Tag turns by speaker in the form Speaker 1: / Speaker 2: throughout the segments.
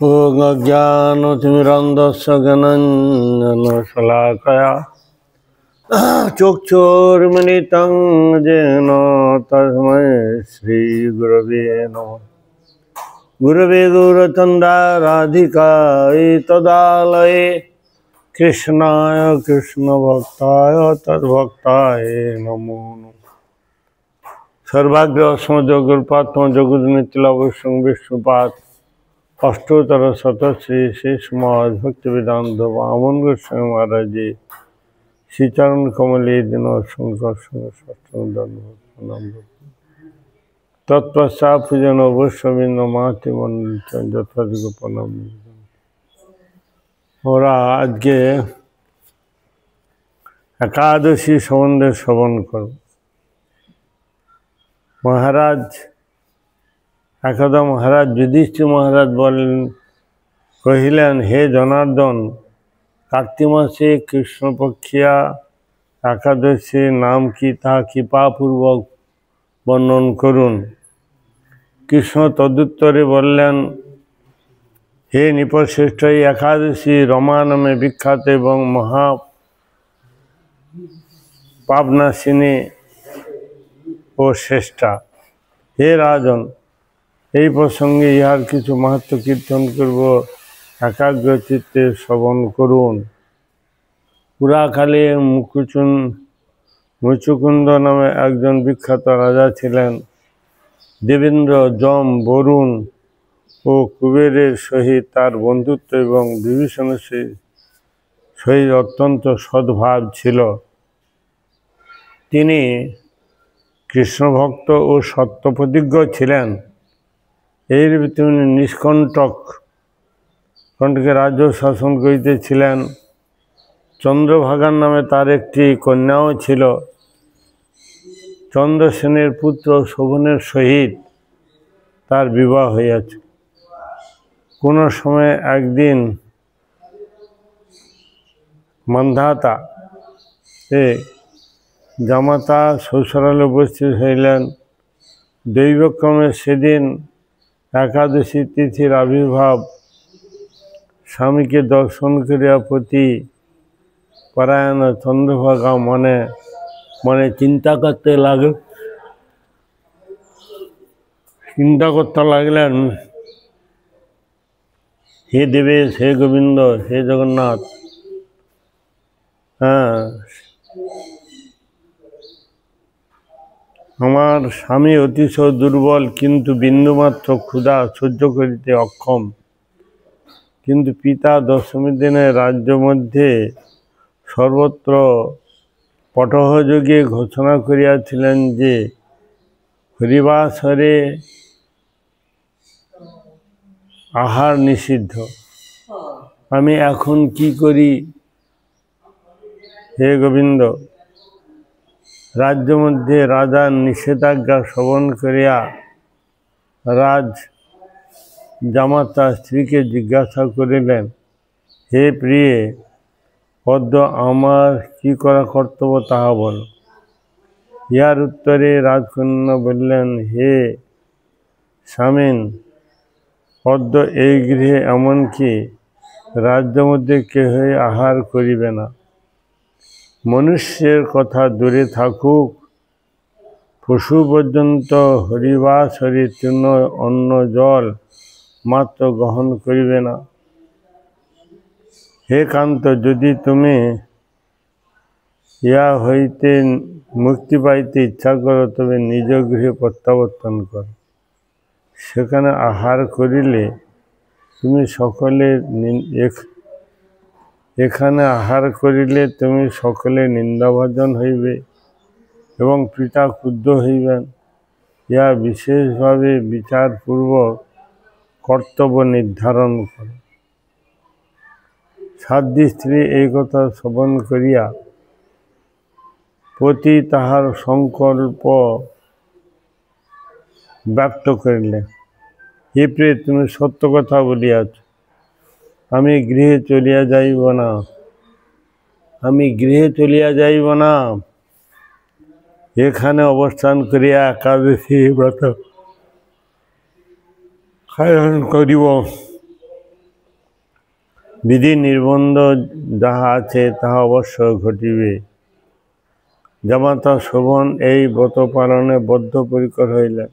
Speaker 1: অজ্ঞানতিমিরন্ধস্য জ্ঞানাঞ্জনশলাকয়া চক্ষুর্মিলিतं येन তস্मै শ্রীগুরবে নমঃ। গুরবে গৌরচন্দ্রায় রাধিকায় তদালয়ে কৃষ্ণায় কৃষ্ণভক্তায় তদ্ভক্তায় নমো নমঃ। সর্বাগ্র সমজগুরুপাত্ম জগদ্নিত্যলাভস্যং বিষ্ণুপাদ অষ্টোত্তর শতশ্রী শ্রী সমাজ ভক্তিবেদান্ত বামন গোস্বামী মহারাজে শ্রীচরণ কমলে দিন শঙ্কর প্রণাম। তৎপশ্চাৎ পূজন বৈষ্ণবীন্দ মাতৃ মন্ডল যথাযথ প্রণাম। ওরা আজকে একাদশী সম্বন্ধে শ্রবণ করব। মহারাজ একদা মহারাজ যুধিষ্ঠির মহারাজ কহিলেন, হে জনার্দন, কার্তিক মাসে কৃষ্ণপক্ষিয়া একাদশীর নাম কি তা কৃপাপূর্বক বর্ণন করুন। কৃষ্ণ তদুত্তরে বললেন, হে নৃপশ্রেষ্ঠ, এই একাদশী রমা নামে বিখ্যাত এবং মহা পাবনাশিনী ও শ্রেষ্ঠা। হে রাজন, এই প্রসঙ্গে ইহার কিছু মাহাত্ম্য কীর্তন করব, একাগ্রচিত্তে শ্রবণ করুন। পুরাকালে মুচুকুন্দ নামে একজন বিখ্যাত রাজা ছিলেন। দেবেন্দ্র, যম, বরুণ ও কুবেরের সহিত তার বন্ধুত্ব এবং বিভীষণের সহিত অত্যন্ত সদ্ভাব ছিল। তিনি কৃষ্ণভক্ত ও সত্যপ্রতিজ্ঞ ছিলেন। এইরূপে তিনি নিষ্কণ্টকে রাজ্য শাসন করিতেছিলেন। চন্দ্রভাগার নামে তার একটি কন্যাও ছিল। চন্দ্রসেনের পুত্র শোভনের সহিত তার বিবাহ হইয়াছে। কোন সময় একদিন মান্ধাতা জামাতা শ্বশুরালয়ে উপস্থিত হইলেন। দৈবক্রমে সেদিন একাদশী তিথির আবির্ভাব। স্বামীকে দর্শন করিয়া প্রতি পরায়ণ চন্দ্রভাগা মনে মনে চিন্তা করতে লাগলেন, হে দেবেশ, হে গোবিন্দ, হে জগন্নাথ, আমার স্বামী অতিশয় দুর্বল, কিন্তু বিন্দুমাত্র ক্ষুধা সহ্য করিতে অক্ষম। কিন্তু পিতা দশমীর দিনে রাজ্য মধ্যে সর্বত্র পটহযোগে ঘোষণা করিয়াছিলেন যে হরিবাসরে আহার নিষিদ্ধ। আমি এখন কি করি হে গোবিন্দ? রাজ্য মধ্যে রাজার নিষেধাজ্ঞা শ্রবণ করিয়া রাজ জামাতা স্ত্রীকে জিজ্ঞাসা করিলেন, হে প্রিয়ে, অদ্য আমার কি করা কর্তব্য তাহা বল। ইহার উত্তরে রাজকন্যা বললেন, হে স্বামীন, অদ্য এই গৃহে এমনকি রাজ্য মধ্যে কেহই আহার করিবে না। মনুষ্যের কথা দূরে থাকুক, পশু পর্যন্ত হরিবাসরে তৃণ অন্ন জল মাত্র গ্রহণ করিবে না। হে কান্ত, যদি তুমি ইহা হইতে মুক্তি পাইতে ইচ্ছা করো, তবে নিজ গৃহে প্রত্যাবর্তন করো। সেখানে আহার করিলে তুমি সকলে নিন্দাভাজন হইবে এবং পিতা ক্রুদ্ধ হইবেন। ইহা বিশেষভাবে বিচারপূর্বক কর্তব্য নির্ধারণ করে। সাধ্বী স্ত্রী এই কথা শ্রবণ করিয়া প্রতি তাহার সংকল্প ব্যক্ত করিলেন। হে প্রিয়, তুমি সত্য কথা বলিয়াছ। আমি গৃহে চলিয়া যাইব না। এখানে অবস্থান করিয়া একাদশী ব্রত পালন করিব। বিধি নির্বন্ধ যাহা আছে তাহা অবশ্য ঘটিবে। জামাতা শোভন এই ব্রত পালনে বদ্ধপরিকর হইলেন।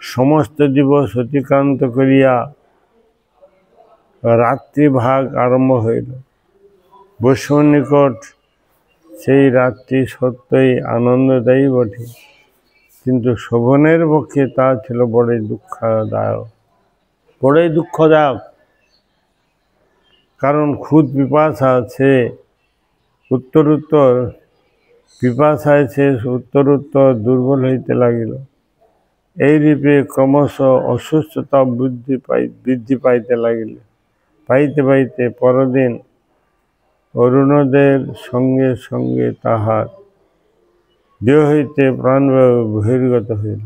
Speaker 1: সমস্ত দিবস অতিক্রান্ত করিয়া রাত্রিভাগ আরম্ভ হইল। বসুর নিকট সেই রাত্রি সত্যই আনন্দদায়ী বটে, কিন্তু শোভনের পক্ষে তা ছিল বড়ই দুঃখদায়ক। কারণ ক্ষুদ পিপাসায় সে উত্তরোত্তর দুর্বল হইতে লাগিল। এইরূপে ক্রমশ অসুস্থতা বৃদ্ধি পাইতে পরদিন অরুণোদয়ের সঙ্গে সঙ্গে তাহার দেহ হইতে প্রাণবায়ু বহির্গত হইল।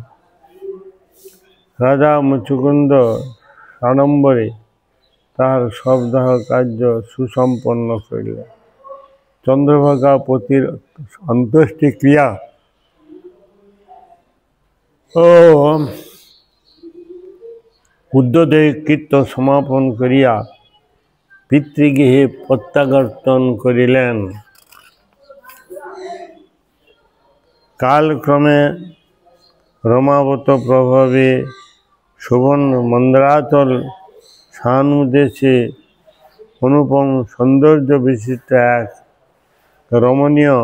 Speaker 1: রাজা মুচুকুন্দ সাড়ম্বরে তাহার সবদাহ কার্য সুসম্পন্ন করিলেন। চন্দ্রভাগা পতির অন্ত্যেষ্টিক্রিয়া ও উদ্যোদেয় কৃত্য সমাপন করিয়া পিতৃগৃহে প্রত্যাবর্তন করিলেন। কালক্রমে রমাবত প্রভাবে শোভন মন্দাচল সানুদেশে অনুপম সৌন্দর্য বিশিষ্ট এক রমণীয়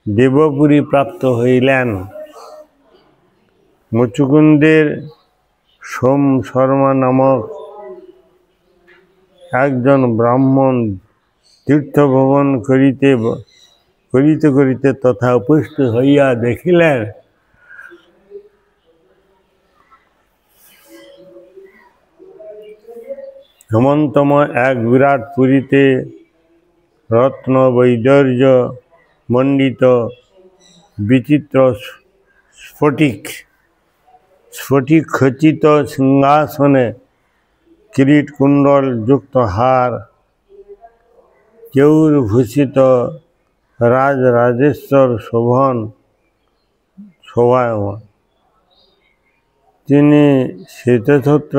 Speaker 1: দেবপুরী প্রাপ্ত হইলেন। মুচুকুন্দের সোম শর্মা নামক একজন ব্রাহ্মণ তীর্থভ্রমণ করিতে তথা উপস্থিত হইয়া দেখিলেন হেমন্তময় এক বিরাট পুরীতে রত্ন বৈডূর্য মণ্ডিত বিচিত্র স্ফটিক খচিত সিংহাসনে কিরীট কুণ্ডল যুক্ত হার কেয়ূরভূষিত রাজরাজেশ্বর শোভায়মান। তিনি শ্বেতছত্র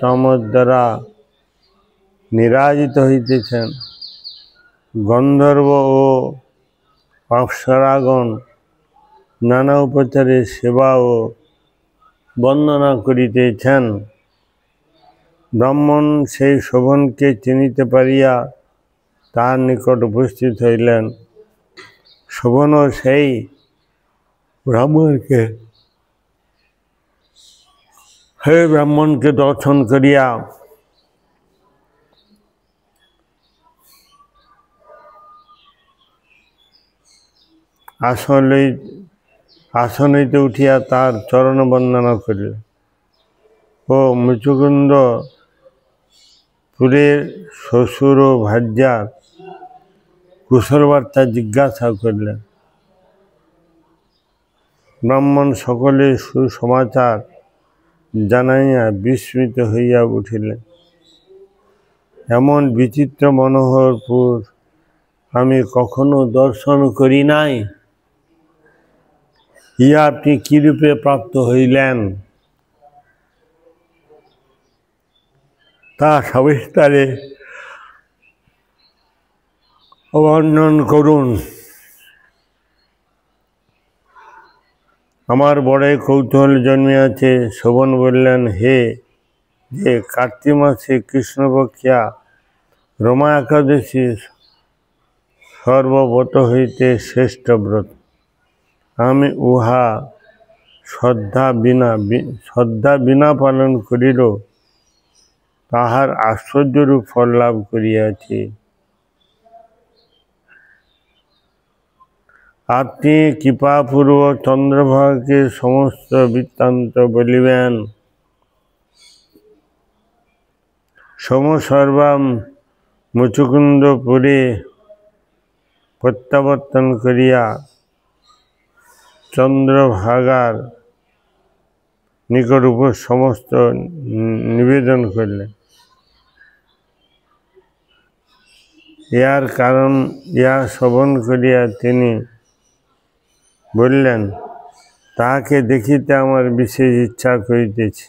Speaker 1: চামর দ্বারা নিরাজিত হইতেছেন। গন্ধর্ব ও অপ্সরাগণ নানা উপচারে সেবা ও বন্দনা করিতেছেন। ব্রাহ্মণ সেই শোভনকে চিনিতে পারিয়া তাহার নিকট উপস্থিত হইলেন। শোভনও সেই ব্রাহ্মণকে দর্শন করিয়া আসন হইতে উঠিয়া তার চরণ বন্দনা করিলেন ও মুচুকুন্দ পুরের শ্বশুর ও ভার্যার কুশলবার্তা জিজ্ঞাসা করিলেন। ব্রাহ্মণ সকলে সুসমাচার জানাইয়া বিস্মিত হইয়া উঠিলেন। এমন বিচিত্র মনোহর পুর আমি কখনো দর্শন করি নাই। ইহা আপনি কিরূপে প্রাপ্ত হইলেন তা সবিস্তারে বর্ণন করুন। আমার বড়ই কৌতূহল জন্মিয়াছে। শোভন বললেন, হে যে কার্তিক মাসে কৃষ্ণপক্ষিয়া রমা একাদশী সর্বব্রত হইতে শ্রেষ্ঠ ব্রত। আমি উহা শ্রদ্ধা বিনা পালন করিলেও তাহার আশ্চর্যরূপ ফল লাভ করিয়াছি। আপনি কৃপাপূর্বক চন্দ্রভাগাকে সমস্ত বৃত্তান্ত বলিবেন। সোমশর্মা মুচুকুন্দপুরে প্রত্যাবর্তন করিয়া চন্দ্রভাগার নিকট সমস্ত নিবেদন করিলেন। ইহার কারণ ইহা শ্রবণ করিয়া তিনি বললেন, তাহাকে দেখিতে আমার বিশেষ ইচ্ছা করিতেছে।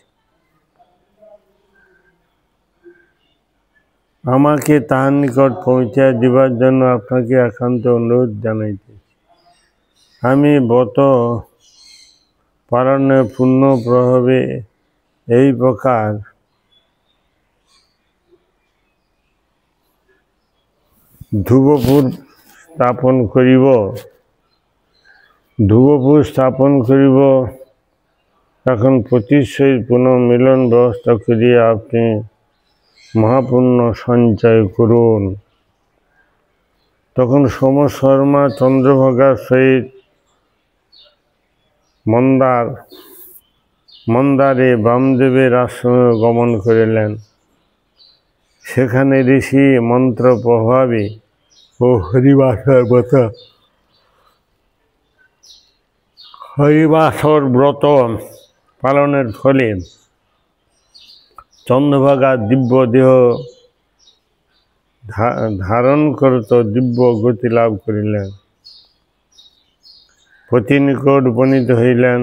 Speaker 1: আমাকে তাহার নিকট পৌঁছাইয়া দিবার জন্য আপনাকে একান্ত অনুরোধ জানাইতেছি। আমি ব্রত পালনের পূর্ণ প্রভাবে এই প্রকার ধ্রুবপুর স্থাপন করিব। এখন পতির সহিত পুনর্মিলন ব্যবস্থা করিয়া আপনি মহাপুণ্য সঞ্চয় করুন। তখন সোম শর্মা চন্দ্রভাগার সহিত মন্দারে বামদেবের আশ্রমে গমন করিলেন। সেখানে ঋষি মন্ত্র প্রভাবে ও হরিবাসর ব্রত পালনের ফলে চন্দ্রভাগা দিব্য দেহ ধারণ করত দিব্য গতি লাভ করিলেন। পতি নিকট উপনীত হইলেন।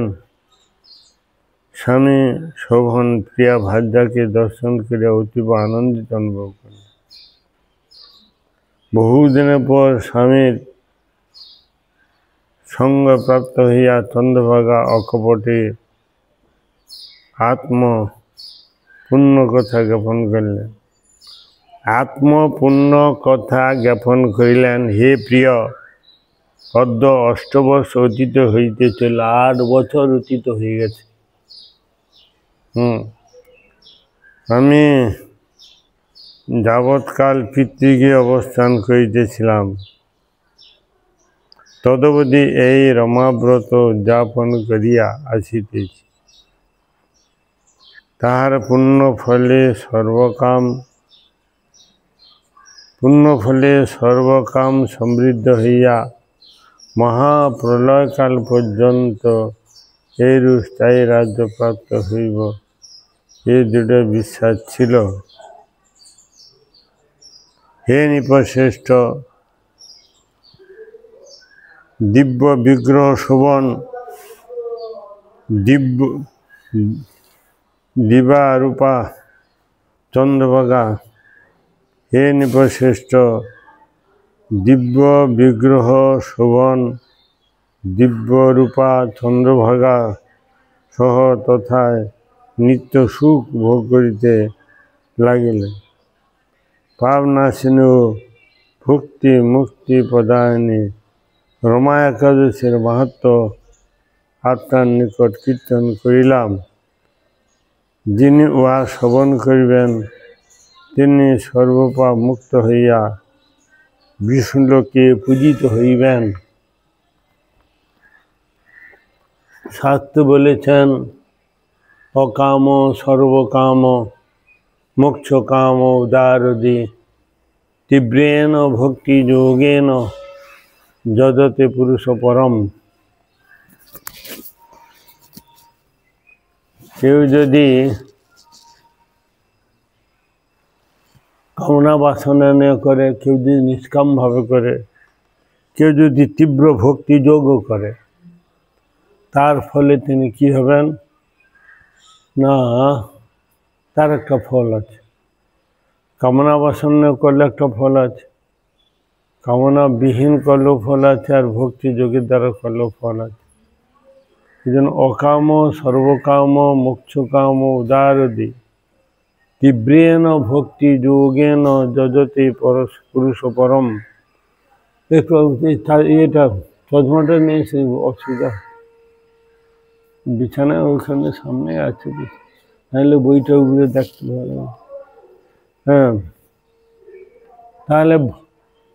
Speaker 1: স্বামী শোভন প্রিয়া ভার্যাকে দর্শন করিয়া অতীব আনন্দিত অনুভব করিলেন। বহুদিনের পর স্বামীর সঙ্গ প্রাপ্ত হইয়া চন্দ্রভাগা অকপটে পুণ্য কথা জ্ঞাপন করিলেন। হে প্রিয়, অদ্য 8 বর্ষ অতীত হইতে চলে। 8 বছর অতীত হয়ে গেছে। আমি যাবৎকাল পিতৃগৃহে অবস্থান করিতেছিলাম, তদবধি এই রমাব্রত উদযাপন করিয়া আসিতেছি। তাহার পুণ্য ফলে সর্বকাম সমৃদ্ধ হইয়া মহাপ্রলয়কাল পর্যন্ত এইরূপ স্থায়ী রাজ্য প্রাপ্ত হইব, এই দৃঢ় বিশ্বাস ছিল। হে নৃপশ্রেষ্ঠ, দিব্য বিগ্রহ শোভন দিবারূপা চন্দ্রভাগা, হে নৃপশ্রেষ্ঠ, দিব্য বিগ্রহ শোভন দিব্যরূপা চন্দ্রভাগা সহ তথায় নিত্য সুখ ভোগ করিতে লাগিলেন। পাপনাশিনী ভক্তি মুক্তি প্রদায়িনী রমা একাদশীর মাহাত্ম্য আপনার নিকট কীর্তন করিলাম। যিনি উহা শ্রবণ করিবেন তিনি সর্বপাপ মুক্ত হইয়া বিষ্ণুলোকে পূজিত হইবেন। শাস্ত্র বলেছেন, অকাম সর্বকাম মোক্ষকাম উদারদি তীব্রেণ ভক্তি যোগেন যজতে পুরুষ পরম। কেউ যদি কামনা বাসনা না করে, কেউ যদি নিষ্কামভাবে করে, কেউ যদি তীব্র ভক্তি যোগও করে, তার ফলে তিনি কি হবেন না, তার একটা ফল আছে। কামনা বাসনা করলে একটা ফল আছে, কামনা বিহীন করলেও ফল আছে, আর ভক্তি যোগের দ্বারা করলেও ফল আছে। এই জন্য অকাম সর্বকাম মোক্ষকাম উদারদি তীব্রেণ ভক্তি যোগেন যজতে পুরুষ পরম। এটা চশমাটা নিয়ে সে অসুবিধা, বিছানায় ওখানে সামনে আছে, নাহলে বইটা ঘুরে দেখতে ভালো। হ্যাঁ, তাহলে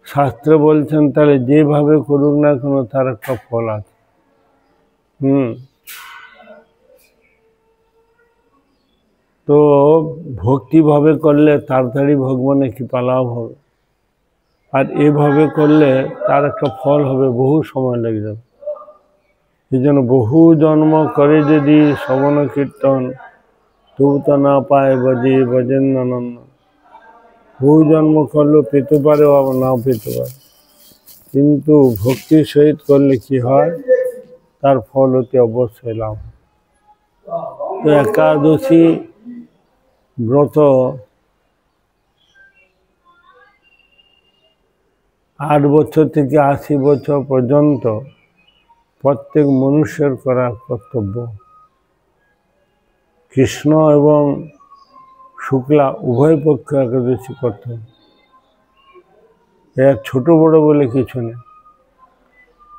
Speaker 1: শাস্ত্র বলছেন, তাহলে যেভাবে করুক না কেন তার একটা ফল আছে। তো ভক্তিভাবে করলে তাড়াতাড়ি ভগবানের কৃপা লাভ হবে, আর এভাবে করলে তার একটা ফল হবে, বহু সময় লেগে যাবে। এই জন্য বহু জন্ম করে যদি শ্রবণ কীর্তন তবু তো না পায় বজেন আনন্দ। বহু জন্ম করলেও পেতে পারে, আবার নাও পেতে পারে, কিন্তু ভক্তির সহিত করলে কি হয়, তার ফল অতি অবশ্যই লাভ। তো একাদশী ব্রত 8 বছর থেকে 80 বছর পর্যন্ত প্রত্যেক মনুষ্যের করা কর্তব্য। কৃষ্ণ এবং শুক্লা উভয় পক্ষ একাদশী করতে হবে। এর ছোট বড় বলে কিছু নেই।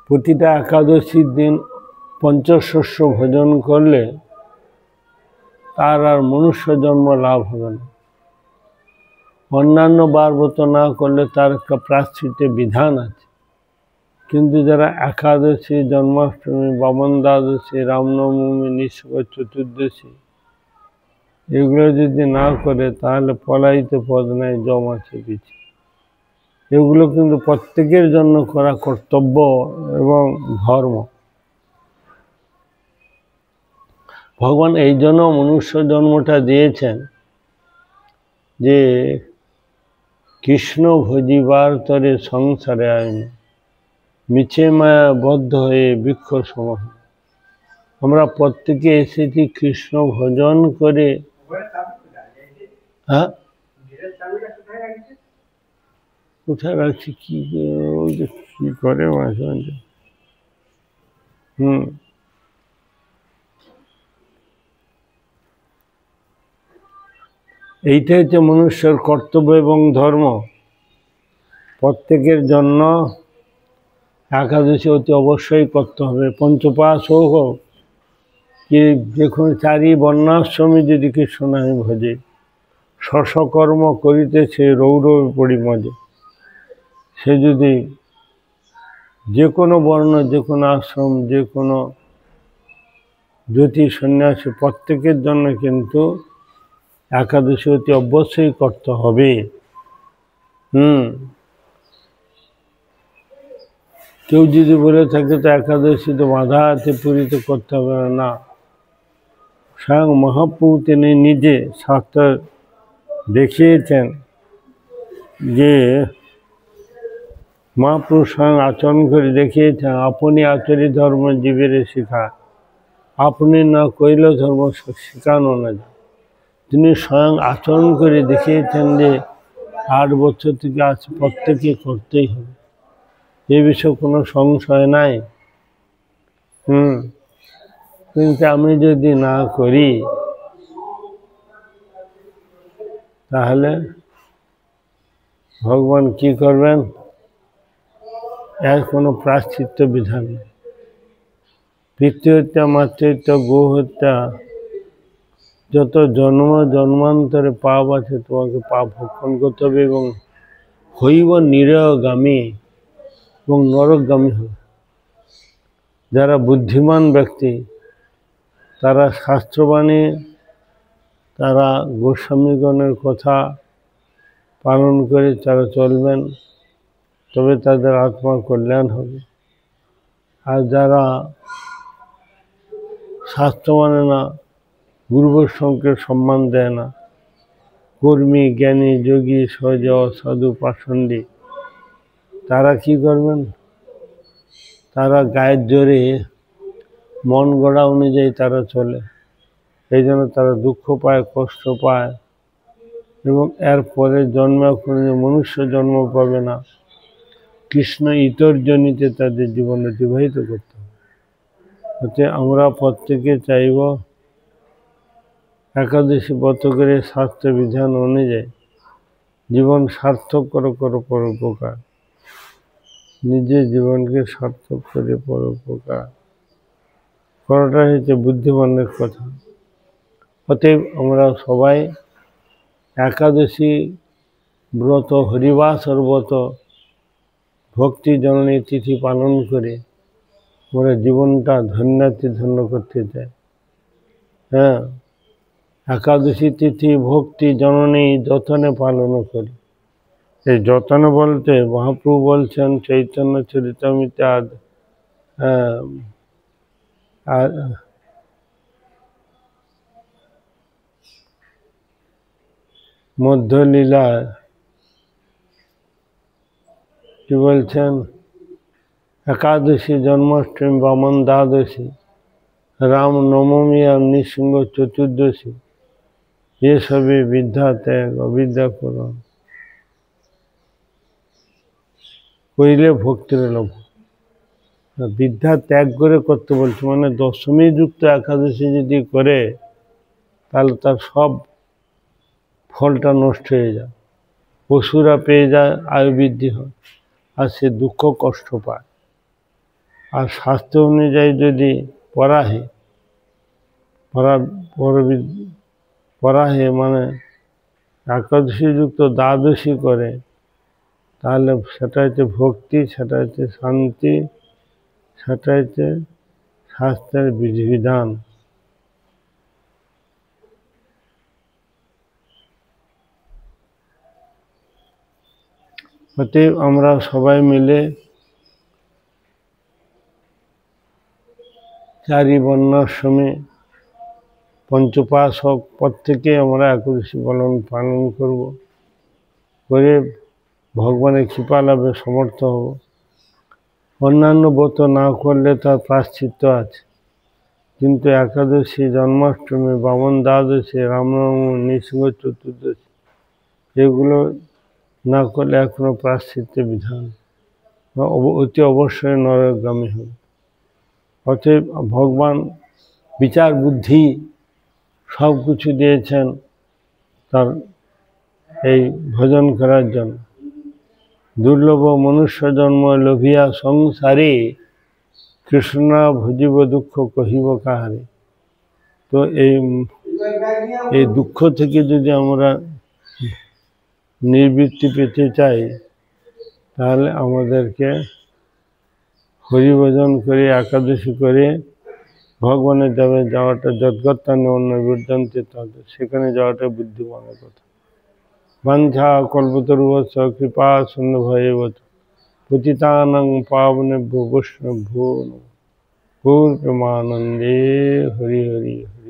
Speaker 1: প্রতিটা একাদশীর দিন পঞ্চশস্য ভোজন করলে তার আর মনুষ্য জন্ম লাভ হবে না। অন্যান্য বার ব্রত না করলে তার একটা প্রায়শ্চিত্তের বিধান আছে, কিন্তু যারা একাদশী, জন্মাষ্টমী, বামন দ্বাদশী, রামনবমী, নিঃসঙ্গ চতুর্দশী এগুলো যদি না করে তাহলে পলাইতে পদ নাই, জম আছে পিছে। এগুলো কিন্তু প্রত্যেকের জন্য করা কর্তব্য এবং ধর্ম। ভগবান এই জন্য মনুষ্য জন্মটা দিয়েছেন যে কৃষ্ণ ভজিবার তরে সংসারে আইনি, মিছে মায়া বদ্ধ হয়ে বৃক্ষ সম। আমরা প্রত্যেকে এসেছি কৃষ্ণ ভজন করে। হ্যাঁ, কোথায় রাখছি কি করে মাঝে মাঝে। এইটা হচ্ছে মনুষ্যের কর্তব্য এবং ধর্ম। প্রত্যেকের জন্য একাদশী অতি অবশ্যই করতে হবে। পঞ্চপাশ হোক কি যে কোনো 4 বর্ণাশ্রমী যদি কৃষ্ণ নামে ভজে, শশকর্ম করিতেছে রৌর পরিমজে। সে যদি যে কোনো বর্ণ, যে কোনো আশ্রম, যে কোনো জ্যোতি সন্ন্যাসী, প্রত্যেকের জন্য কিন্তু একাদশী অতি অবশ্যই করতে হবে। কেউ যদি বলে থাকে তো একাদশী তো বাধা আছে, পুরীতে করতে হবে না। স্বয়ং মহাপ্রভু তিনি নিজে শাস্ত্র দেখিয়েছেন যে মহাপ্রভু স্বয়ং আচরণ করে দেখিয়েছেন, আপনি আচরি ধর্ম জীবের শিখা, আপনি না কইলে ধর্ম শিখানো না যায়। তিনি স্বয়ং আচরণ করে দেখিয়েছেন যে 8 বছর থেকে আজ প্রত্যেকে করতেই হবে, এ বিষয়ে কোনো সংশয় নাই। কিন্তু আমি যদি না করি তাহলে ভগবান কি করবেন? এর কোনো প্রায়শ্চিত্ত বিধান নেই। পিতৃহত্যা, মাতৃহত্যা, গোহত্যা, যত জন্ম জন্মান্তরে পাপ আছে তোমাকে পাপ ভক্ষণ করতে হবে এবং হইব নিরয়গামী এবং নরকগামী হবে। যারা বুদ্ধিমান ব্যক্তি তারা শাস্ত্রবাণী, তারা গোস্বামীগণের কথা পালন করে তারা চলবেন, তবে তাদের আত্মার কল্যাণ হবে। আর যারা শাস্ত্র মানে না, গুরু বৈষ্ণবকে সম্মান দেয় না, কর্মী, জ্ঞানী, যোগী, সহজ, সাধু, পাষণ্ডী, তারা কি করবেন? তারা গায়ের জোরে মন গড়া অনুযায়ী তারা চলে। এই জন্য তারা দুঃখ পায়, কষ্ট পায় এবং এরপরে জন্মে কোনো মনুষ্য জন্ম পাবে না। কৃষ্ণ ইতরজনিতে তাদের জীবন অতিবাহিত করতে হবে। অতএব আমরা প্রত্যেকে চাইব একাদশী ব্রত করে শাস্ত্র বিধান অনুযায়ী জীবন সার্থক করো পরোপকার। নিজের জীবনকে সার্থক করে পরোপকার করাটা হচ্ছে বুদ্ধিমানের কথা। অতএব আমরা সবাই একাদশী ব্রত, হরিবাসর ব্রত, ভক্তি জননী তিথি পালন করে আমরা জীবনটা ধন্যাতি ধন্য করতে চাই। হ্যাঁ, একাদশী তিথি ভক্তি জননী যতনে পালন করি। এই যতনে বলতে মহাপ্রভু বলছেন চৈতন্য চরিতামৃতে মধ্যলীলা কি বলছেন? একাদশী, জন্মাষ্টমী, বামন দ্বাদশী, রাম নবমী আর নৃসিংহ চতুর্দশী এসবে বিদ্যা ত্যাগ, অবিদ্যা করণ। করিলে ভক্তির লাভ। বিদ্যা ত্যাগ করে করতে বলছে, মানে দশমী যুক্ত একাদশী যদি করে তাহলে তার সব ফলটা নষ্ট হয়ে যায়। পশুরা পেয়ে যায়, আয়ু বৃদ্ধি হয়, আর সে দুঃখ কষ্ট পায়। আর শাস্ত্র অনুযায়ী যদি পরাহে মানে একাদশী যুক্ত দ্বাদশী করে, তাহলে সেটা হচ্ছে ভক্তি, সেটা হচ্ছে শান্তি, সেটা হচ্ছে শাস্ত্রের বিধিবিধান। অতএব আমরা সবাই মিলে চারি বর্ণাশ্রমে পঞ্চপাশক প্রত্যেকে আমরা একাদশী পালন করব, করে ভগবানের কৃপা লাভে সমর্থ হব। অন্যান্য ব্রত না করলে তার প্রায়শ্চিত্ত আছে, কিন্তু একাদশী, জন্মাষ্টমী, বামন দ্বাদশী, রামনবমী, নৃসিংহ চতুর্দশী এগুলো না করলে এখনো প্রায়শ্চিত্তের বিধান, অতি অবশ্যই নরকগামী হবে। অতএব ভগবান বিচার বুদ্ধি সব কিছু দিয়েছেন তার এই ভজন করার জন্য। দুর্লভ মনুষ্য জন্ম লোভিয়া সংসারে, কৃষ্ণ ভজিব দুঃখ কহিব কাহারে। তো এই দুঃখ থেকে যদি আমরা নিবৃত্তি পেতে চাই, তাহলে আমাদেরকে হরিভজন করে একাদশী করে ভগবানের যাবে যাওয়াটা যদ্গত্তানি অন্য বিদ্যন্তে, তাদের সেখানে যাওয়াটা বুদ্ধিমানের কথা। বাঞ্ছা কল্পতরুবৎস কৃপা সিন্ধুভ্যেব পতিতানাং পাবনেভ্যো বৈষ্ণবেভ্যো নমঃ। গৌর প্রেমানন্দে হরি হরি হরি।